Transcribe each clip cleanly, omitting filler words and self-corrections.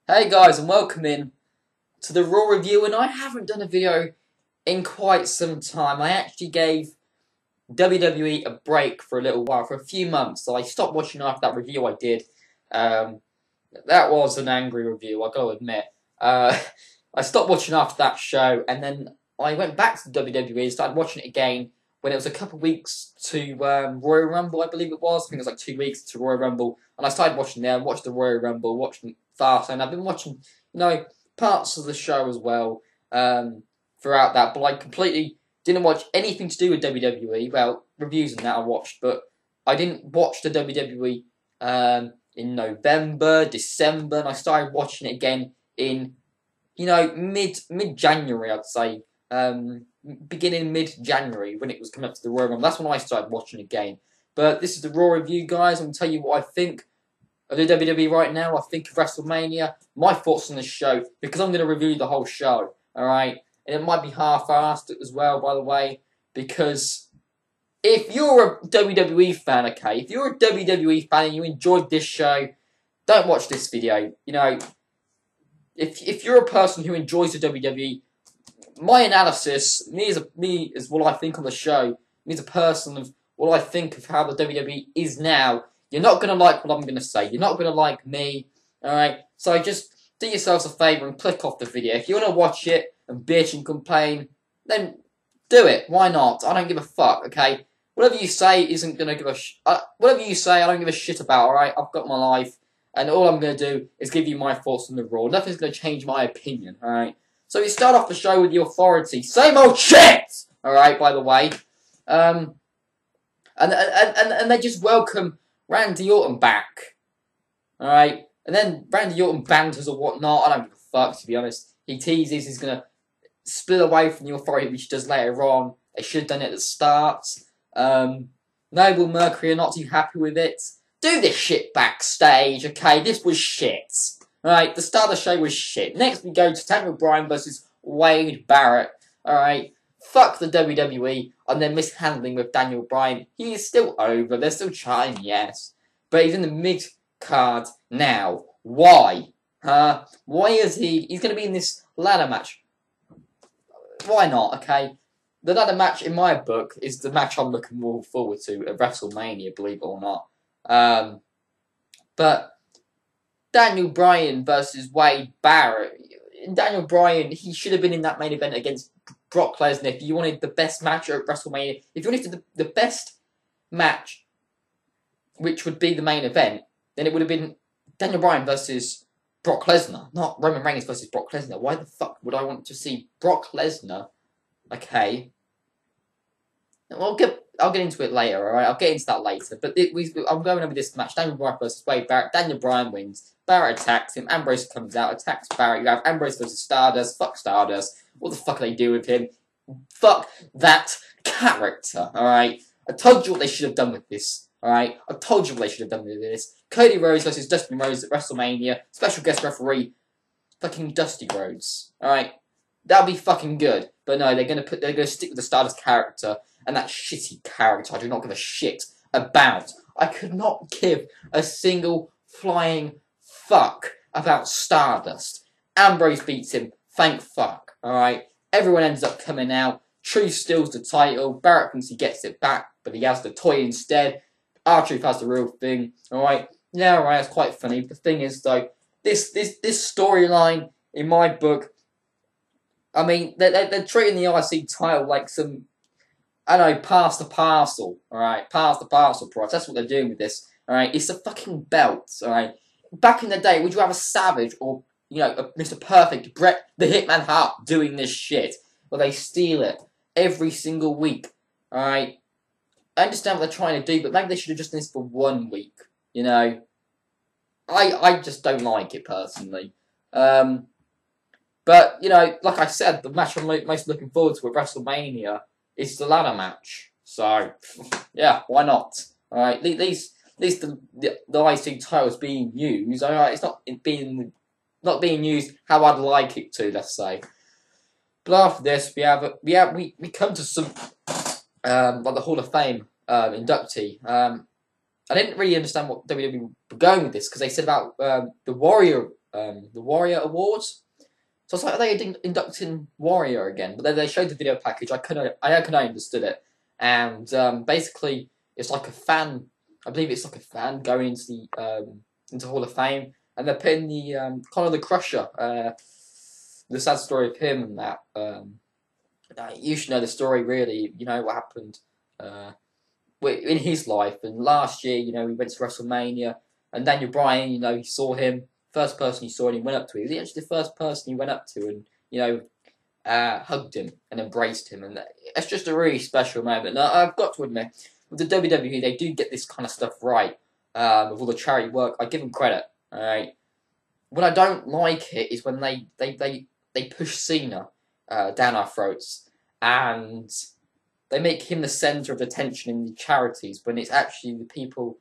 Hey guys, and welcome in to the Raw review. And I haven't done a video in quite some time. I actually gave WWE a break for a little while, for a few months. So I stopped watching after that review I did. That was an angry review, I gotta admit. I stopped watching after that show, and then I went back to WWE and started watching it again when it was a couple of weeks to Royal Rumble, I believe it was. I think it was like 2 weeks to Royal Rumble. And I started watching there, watched the Royal Rumble, watched Fast, and I've been watching, parts of the show as well throughout that. But I completely didn't watch anything to do with WWE. Well, reviews and that I watched, but I didn't watch the WWE in November, December, and I started watching it again in, mid-January, I'd say. Beginning mid-January, when it was coming up to the Royal Rumble. That's when I started watching again. But this is the Raw review, guys. I'm going to tell you what I think of the WWE right now. I think of WrestleMania, my thoughts on the show, because I'm going to review the whole show, alright? And it might be half-assed as well, by the way, because if you're a WWE fan, okay, if you're a WWE fan and you enjoyed this show, don't watch this video. If you're a person who enjoys the WWE, my analysis, me as what I think on the show, me as a person of what I think of how the WWE is now, you're not going to like what I'm going to say. You're not going to like me, alright? So just do yourselves a favour and click off the video. If you want to watch it and bitch and complain, then do it. Why not? I don't give a fuck, okay? Whatever you say isn't going to give a whatever you say, I don't give a shit about, alright? I've got my life, and all I'm going to do is give you my thoughts on the Raw. Nothing's going to change my opinion, alright? So we start off the show with the Authority. Same old shit! Alright, by the way. And they just welcome Randy Orton back. Alright? And then Randy Orton banters or whatnot. I don't give a fuck, to be honest. He teases he's going to split away from the Authority, which he does later on. They should have done it at the start. Noble Mercury are not too happy with it. Do this shit backstage, okay? This was shit. Alright, the start of the show was shit. Next we go to Daniel Bryan versus Wade Barrett. Alright, fuck the WWE on their mishandling with Daniel Bryan. He is still over. They're still trying, yes. But he's in the mid-card now. Why? Huh? Why is he... He's going to be in this ladder match. Why not, okay? The ladder match, in my book, is the match I'm looking more forward to at WrestleMania, believe it or not. But... Daniel Bryan versus Wade Barrett. Daniel Bryan, he should have been in that main event against Brock Lesnar. If you wanted the best match at WrestleMania, if you wanted the best match, which would be the main event, then it would have been Daniel Bryan versus Brock Lesnar, not Roman Reigns versus Brock Lesnar. Why the fuck would I want to see Brock Lesnar? Okay. I'll get into it later, alright? I'll get into that later. But I'm going over this match. Daniel Bryan versus Wade Barrett. Daniel Bryan wins. Barrett attacks him. Ambrose comes out, attacks Barrett. You have Ambrose versus Stardust. Fuck Stardust. What the fuck do they do with him? Fuck that character, alright? I told you what they should have done with this, alright? I told you what they should have done with this. Cody Rhodes versus Dustin Rhodes at WrestleMania. Special guest referee, fucking Dusty Rhodes, alright? That'll be fucking good. But no, they're gonna stick with the Stardust character. And that shitty character I do not give a shit about. I could not give a single flying fuck about Stardust. Ambrose beats him, thank fuck, alright? Everyone ends up coming out. Truth steals the title. Barrett thinks he gets it back, but he has the toy instead. R-Truth has the real thing, alright? Yeah, alright, that's quite funny. But the thing is, though, this storyline, in my book, I mean, they're treating the IC title like some... I don't know, pass the parcel, alright? Pass the parcel price. That's what they're doing with this, alright? It's a fucking belt, alright? Back in the day, would you have a Savage or, Mr. Perfect, Bret the Hitman Hart doing this shit? Well, they steal it every single week, alright? I understand what they're trying to do, but maybe they should have just done this for 1 week, I just don't like it, personally. But, like I said, the match I'm most looking forward to at WrestleMania is the ladder match. So, yeah, why not? Alright, at least the IC title is being used. Alright, it's not being used how I'd like it to, let's say. But after this, we come to some like the Hall of Fame inductee. I didn't really understand what WWE were going with this, because they said about the Warrior the Warrior Awards. So it's like, are they inducting Warrior again? But then they showed the video package. I couldn't understood it. And basically, it's like a fan. I believe it's like a fan going into Hall of Fame, and they're putting the Conor the Crusher. The sad story of him and that. You should know the story, really. You know what happened in his life. And last year, you know, he went to WrestleMania, and Daniel Bryan, you know, he saw him. First person he saw and he went up to him. He was actually the first person he went up to and, you know, hugged him and embraced him. And that's just a really special moment. Now, I've got to admit, with the WWE, they do get this kind of stuff right. With all the charity work, I give them credit. Alright. What I don't like it is when they push Cena down our throats. And they make him the centre of attention in the charities when it's actually the people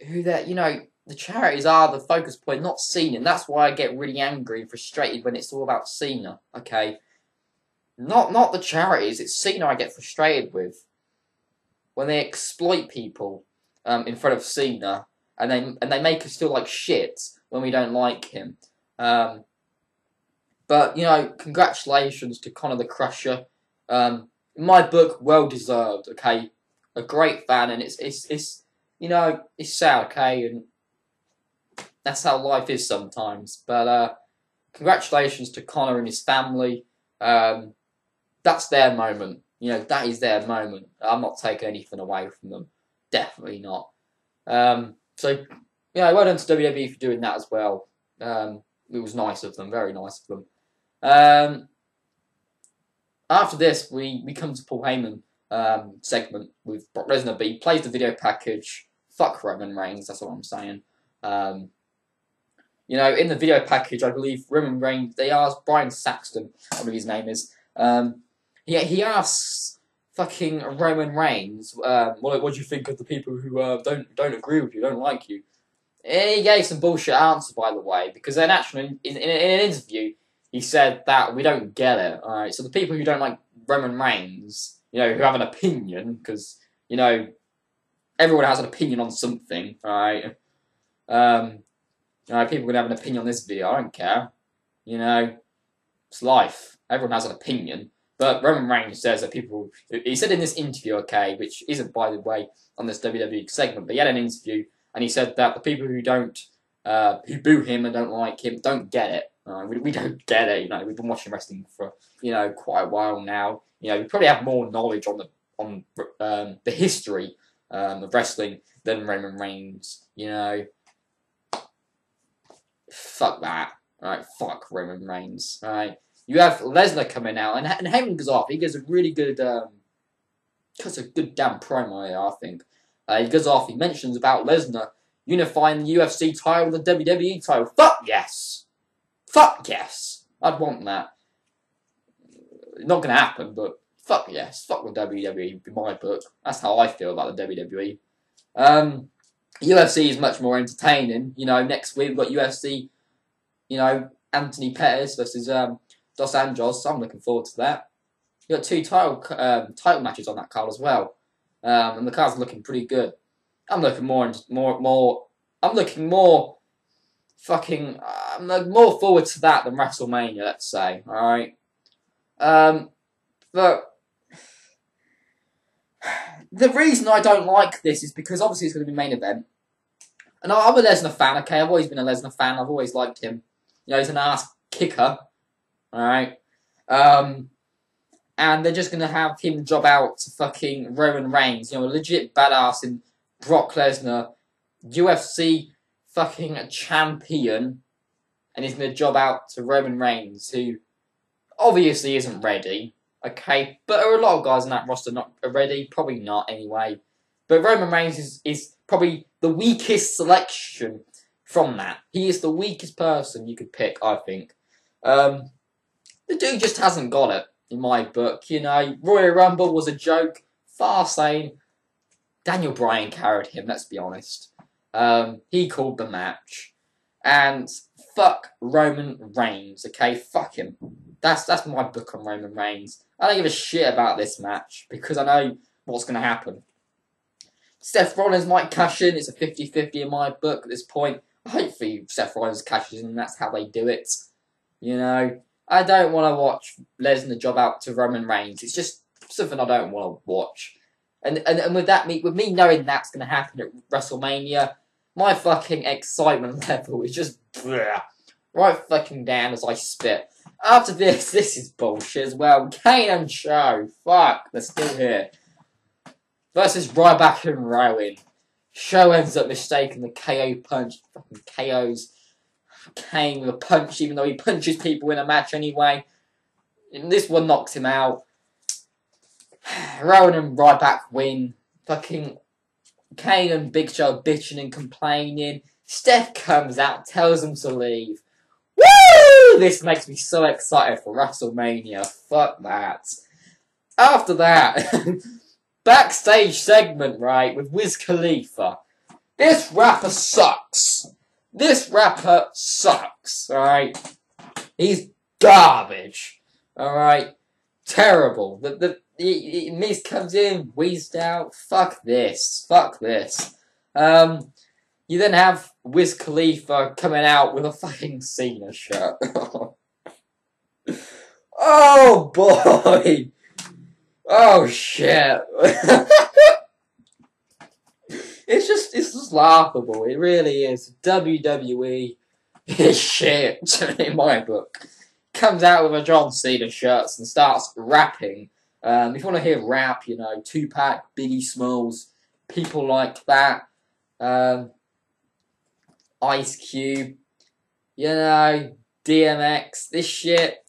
who you know, the charities are the focus point, not Cena, and that's why I get really angry and frustrated when it's all about Cena, okay? Not the charities, it's Cena I get frustrated with. When they exploit people in front of Cena, and they make us feel like shit when we don't like him. But, you know, congratulations to Conor the Crusher. In my book, well deserved, okay? A great fan, and it's you know, it's sad, okay? And that's how life is sometimes. But congratulations to Conor and his family. That's their moment. You know, that is their moment. I'm not taking anything away from them. Definitely not. So, yeah, well done to WWE for doing that as well. It was nice of them. Very nice of them. After this, we come to Paul Heyman segment with Brock Lesnar. He plays the video package. Fuck Roman Reigns, that's what I'm saying. You know, in the video package, I believe Roman Reigns, they asked Brian Saxton, I believe his name is, he asks fucking Roman Reigns, what do you think of the people who don't agree with you, don't like you? And he gave some bullshit answers, by the way, because then actually, in an interview, he said that we don't get it, alright? So the people who don't like Roman Reigns, you know, who have an opinion, because, you know, everyone has an opinion on something, alright? People can have an opinion on this video, I don't care. You know, it's life. Everyone has an opinion. But Roman Reigns says that people... He said in this interview, okay, which isn't, by the way, on this WWE segment, but he had an interview, and he said that the people who don't... who boo him and don't like him don't get it. We don't get it, you know. We've been watching wrestling for, you know, quite a while now. You know, we probably have more knowledge on the history of wrestling than Roman Reigns, you know. Fuck that. Alright, fuck Roman Reigns. Alright. You have Lesnar coming out, and Heyman goes off. He gives a really good, cuts a good damn promo here, I think. He goes off, he mentions about Lesnar unifying the UFC title with the WWE title. Fuck yes! Fuck yes! I'd want that. Not gonna happen, but fuck yes. Fuck the WWE in my book. That's how I feel about the WWE. UFC is much more entertaining. You know, next week we've got UFC, you know, Anthony Pettis versus Dos Anjos. So I'm looking forward to that. You got two title matches on that card as well, and the card's looking pretty good. I'm looking more. I'm looking more. I'm more forward to that than WrestleMania. Let's say, all right. But the reason I don't like this is because obviously it's going to be main event. And I'm a Lesnar fan, okay? I've always been a Lesnar fan. I've always liked him. You know, he's an ass kicker. Alright? And they're just going to have him job out to fucking Roman Reigns. You know, a legit badass in Brock Lesnar. UFC fucking champion. And he's going to job out to Roman Reigns, who obviously isn't ready. Okay, but are a lot of guys in that roster not ready? Probably not, anyway. But Roman Reigns is probably the weakest selection from that. He is the weakest person you could pick, I think. The dude just hasn't got it, in my book. You know, Royal Rumble was a joke. Far sane. Daniel Bryan carried him, let's be honest. He called the match. And fuck Roman Reigns, okay? Fuck him. That's my book on Roman Reigns. I don't give a shit about this match because I know what's going to happen. Seth Rollins might cash in. It's a 50-50 in my book at this point. hopefully Seth Rollins catches in, and that's how they do it. You know, I don't want to watch Lesnar job out to Roman Reigns. It's just something I don't want to watch. And with me knowing that's going to happen at WrestleMania, my fucking excitement level is just right fucking down as I spit. After this is bullshit as well. Kane and Show, fuck, they're still here. Versus Ryback and Rowan. Show ends up mistaking the KO punch. Fucking KOs Kane with a punch, even though he punches people in a match anyway. And this one knocks him out. Rowan and Ryback win. Fucking Kane and Big Show bitching and complaining. Steph comes out, tells them to leave. Woo! This makes me so excited for WrestleMania. Fuck that. After that, backstage segment, right, with Wiz Khalifa. This rapper sucks. This rapper sucks, alright? He's garbage, alright? Terrible. Miz comes in, wheezed out. Fuck this. Fuck this. You then have Wiz Khalifa coming out with a fucking Cena shirt. Oh boy! Oh shit! It's just laughable. It really is. WWE is shit in my book. Comes out with a John Cena shirt and starts rapping. If you want to hear rap, you know, Tupac, Biggie Smalls, people like that. Ice Cube, you know, DMX, this shit.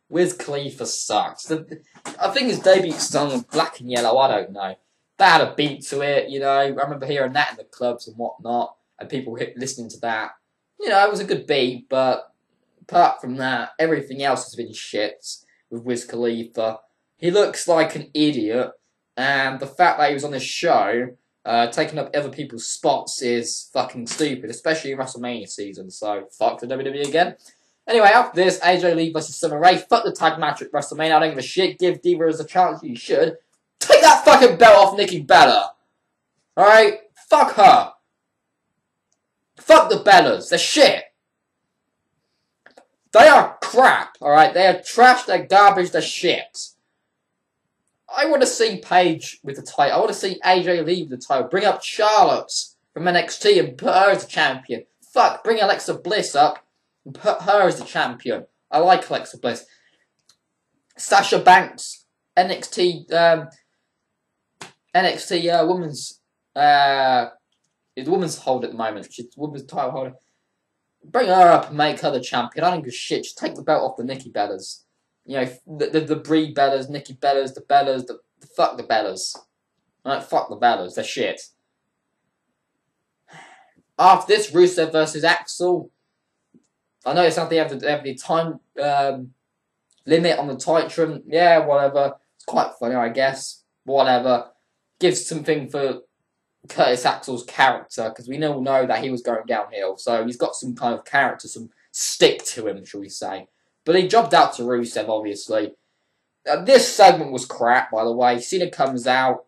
Wiz Khalifa sucks. I think his debut song was Black and Yellow, I don't know. They had a beat to it, you know, I remember hearing that in the clubs and whatnot, and people listening to that. You know, it was a good beat, but apart from that, everything else has been shit with Wiz Khalifa. He looks like an idiot, and the fact that he was on this show, taking up other people's spots is fucking stupid, especially in WrestleMania season, so fuck the WWE again. Anyway, after this, AJ Lee vs Summer Rae, fuck the tag match at WrestleMania, I don't give a shit, give Divas a chance, you should. Take that fucking belt off Nikki Bella. Alright? Fuck her. Fuck the Bellas, they're shit. They are crap, alright? They are trash, they're garbage, they're shit. I want to see Paige with the title. I want to see AJ Lee with the title. Bring up Charlotte from NXT and put her as the champion. Fuck, bring Alexa Bliss up and put her as the champion. I like Alexa Bliss. Sasha Banks, NXT women's is the women's hold at the moment. She's the women's title holder. Bring her up and make her the champion. I don't give a shit. Just take the belt off the Nikki Bellas. You know, the Brie Bellas, Nikki Bellas, the Bellas, fuck the Bellas. Alright, fuck the Bellas, they're shit. After this, Rusev versus Axel. I know it's something they have the time limit on the Titrum. Yeah, whatever. It's quite funny, I guess. Whatever. Gives something for Curtis Axel's character, because we all know that he was going downhill. So he's got some kind of character, some stick to him, shall we say. But he jobbed out to Rusev, obviously. This segment was crap, by the way. Cena comes out,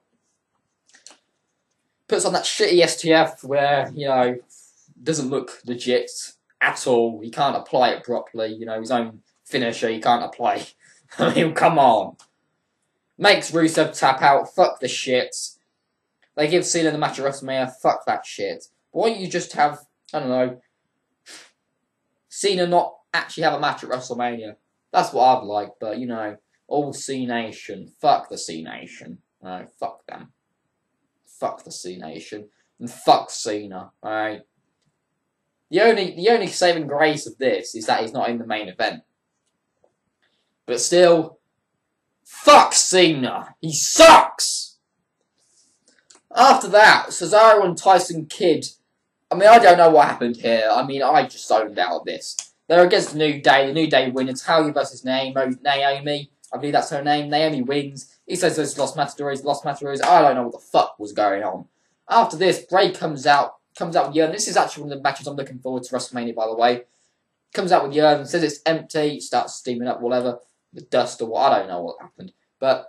puts on that shitty STF where, you know, doesn't look legit at all. He can't apply it properly. You know, his own finisher he can't apply. I mean, come on. Makes Rusev tap out. Fuck the shit. They give Cena the match at WrestleMania. Fuck that shit. Why don't you just have, I don't know, Cena not actually have a match at WrestleMania? That's what I'd like, but, you know, all C-Nation. Fuck the C-Nation. Alright, fuck them. Fuck the C-Nation. And fuck Cena, alright? The only saving grace of this is that he's not in the main event. But still, fuck Cena. He sucks! After that, Cesaro and Tyson Kidd. I mean, I don't know what happened here. I mean, I just zoned out of this. They're against the New Day. The New Day win. Natalya versus Naomi. I believe that's her name. Naomi wins. He says there's Los Matadores. I don't know what the fuck was going on. After this, Bray comes out with Yearn. This is actually one of the matches I'm looking forward to WrestleMania, by the way. Comes out with Yearn, says it's empty, starts steaming up, whatever. The dust or what, I don't know what happened. But,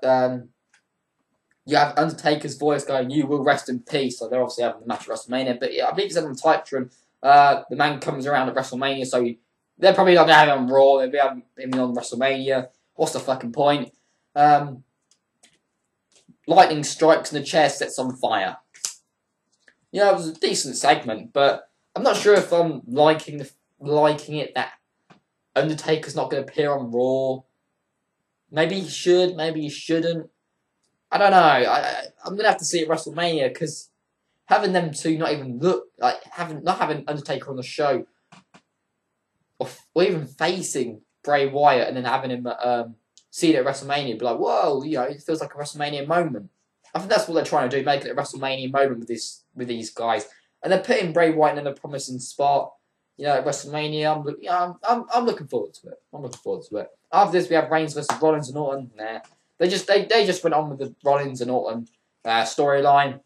you have Undertaker's voice going, "You will rest in peace." So they're obviously having the match at WrestleMania. But yeah, I believe it's on the Titrum. The man comes around at WrestleMania, so they're probably not going to have him on Raw. They'll be having him on WrestleMania. What's the fucking point? Lightning strikes and the chair sets on fire. Yeah, it was a decent segment, but I'm not sure if I'm liking it that Undertaker's not going to appear on Raw. Maybe he should, maybe he shouldn't. I don't know. I'm going to have to see at WrestleMania, because having them two not even look like not having Undertaker on the show, or even facing Bray Wyatt and then having him see it at WrestleMania, be like, whoa, you know, it feels like a WrestleMania moment. I think that's what they're trying to do, make it a WrestleMania moment with these guys, and they're putting Bray Wyatt in a promising spot. You know, at WrestleMania, I'm looking forward to it. I'm looking forward to it. After this, we have Reigns versus Rollins and Orton. Nah, they just went on with the Rollins and Orton storyline.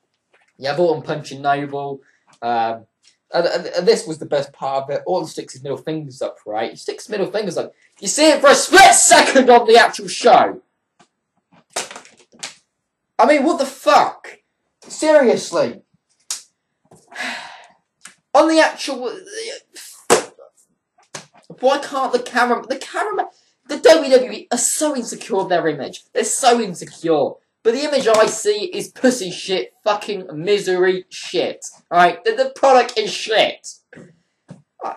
You have Orton punching Noble. This was the best part of it. Orton sticks his middle fingers up, right? He sticks his middle fingers up. You see it for a split second on the actual show. I mean, what the fuck? Seriously. On the actual... Why can't the cameraman... The WWE are so insecure of their image. They're so insecure. But the image I see is pussy shit, fucking misery shit. Alright? The product is shit.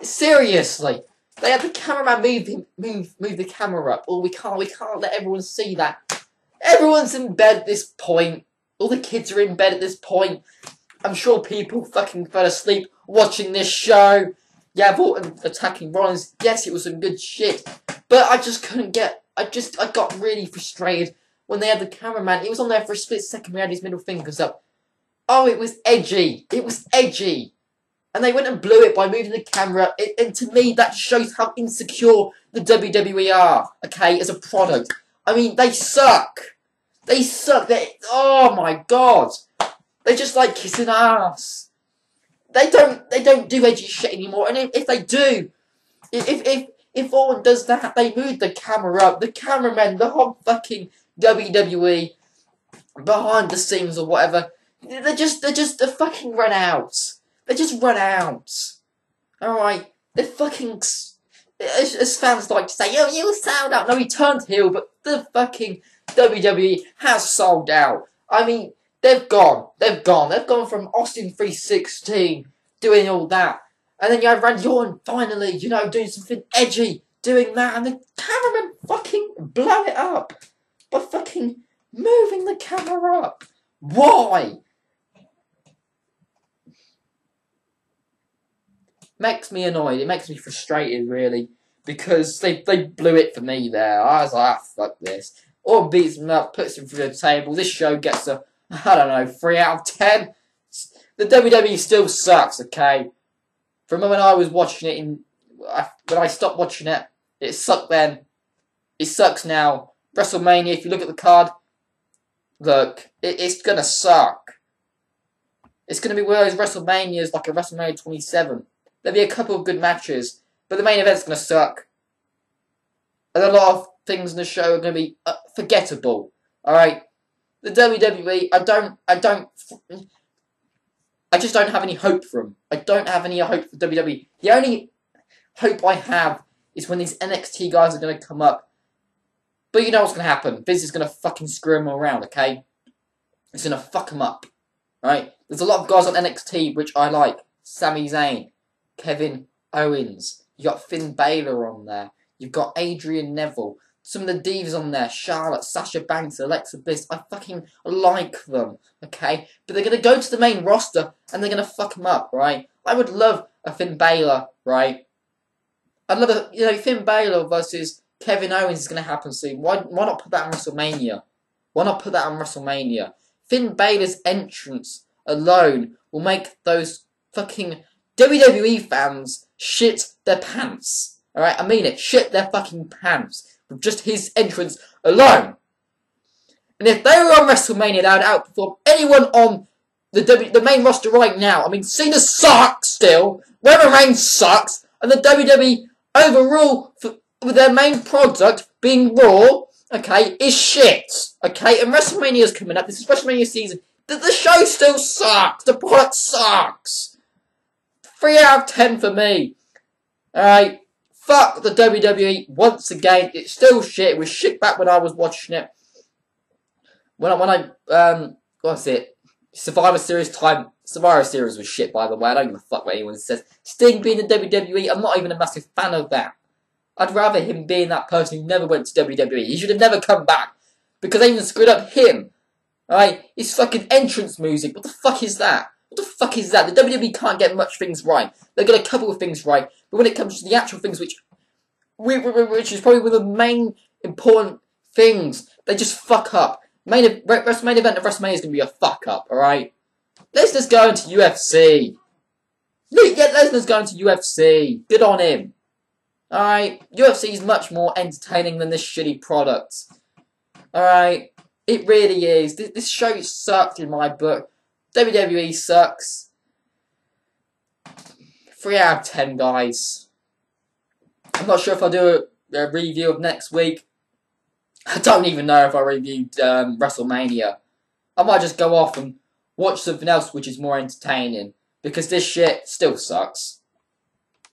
Seriously. They had the cameraman move the camera up. Oh, we can't let everyone see that. Everyone's in bed at this point. All the kids are in bed at this point. I'm sure people fucking fell asleep watching this show. Yeah, Orton attacking Rollins. Yes, it was some good shit. But I just couldn't get... I got really frustrated when they had the cameraman. He was on there for a split second. He had his middle fingers up. Oh, it was edgy. It was edgy. And they went and blew it by moving the camera. And to me, that shows how insecure the WWE are, okay, as a product. I mean, they suck. They suck. Oh my god. They just like kissing ass. They don't do edgy shit anymore. And if they do, if Orton does that, they move the camera up. The cameramen, the whole fucking WWE, behind the scenes or whatever, they fucking run out. They just run out. Alright? They're fucking... As fans like to say, oh, you sold out. No, he turned heel, but the fucking WWE has sold out. I mean, they've gone. They've gone. They've gone from Austin 316, doing all that. And then you have Randy Orton, finally, you know, doing something edgy, doing that. And the cameraman fucking blow it up by fucking moving the camera up. Why? Makes me annoyed. It makes me frustrated, really, because they blew it for me there. I was like, fuck this. Orton beats him up, puts him through the table. This show gets a, I don't know, 3 out of 10. The WWE still sucks, okay? From when I was watching it, when I stopped watching it, it sucked then. It sucks now. WrestleMania, if you look at the card, look, it's gonna suck. It's gonna be one of those WrestleManias like a WrestleMania 27. There'll be a couple of good matches, but the main event's going to suck. And a lot of things in the show are going to be forgettable. Alright? The WWE, I just don't have any hope for them. I don't have any hope for WWE. The only hope I have is when these NXT guys are going to come up. But you know what's going to happen. Vince is going to fucking screw them around, okay? It's going to fuck them up. Alright? There's a lot of guys on NXT which I like. Sami Zayn, Kevin Owens, you got Finn Balor on there, you've got Adrian Neville, some of the divas on there, Charlotte, Sasha Banks, Alexa Bliss, I fucking like them, okay? But they're going to go to the main roster and they're going to fuck them up, right? I would love a Finn Balor, right? I'd love a, you know, Finn Balor versus Kevin Owens is going to happen soon. Why not put that on WrestleMania? Why not put that on WrestleMania? Finn Balor's entrance alone will make those fucking WWE fans shit their pants. Alright, I mean it. Shit their fucking pants. With just his entrance alone. And if they were on WrestleMania, they would outperform anyone on the main roster right now. I mean, Cena sucks still. Roman Reigns sucks. And the WWE overall, with their main product being Raw, okay, is shit. Okay, and WrestleMania's coming up. This is WrestleMania season. The show still sucks. The product sucks. 3 out of 10 for me. Alright. Fuck the WWE once again. It's still shit. It was shit back when I was watching it. What's it? Survivor Series time. Survivor Series was shit, by the way. I don't give a fuck what anyone says. Sting being in WWE, I'm not even a massive fan of that. I'd rather him being that person who never went to WWE. He should have never come back. Because they even screwed up him. Alright? His fucking entrance music. What the fuck is that? What the fuck is that? The WWE can't get much things right. They get a couple of things right. But when it comes to the actual things which is probably one of the main important things, they just fuck up. Main event of WrestleMania is going to be a fuck up, alright? Lesnar's going to UFC. Yeah, Lesnar's going to UFC. Good on him. Alright? UFC is much more entertaining than this shitty product. Alright? It really is. This show sucked in my book. WWE sucks. 3 out of 10, guys. I'm not sure if I'll do a review of next week. I don't even know if I reviewed WrestleMania. I might just go off and watch something else which is more entertaining. Because this shit still sucks.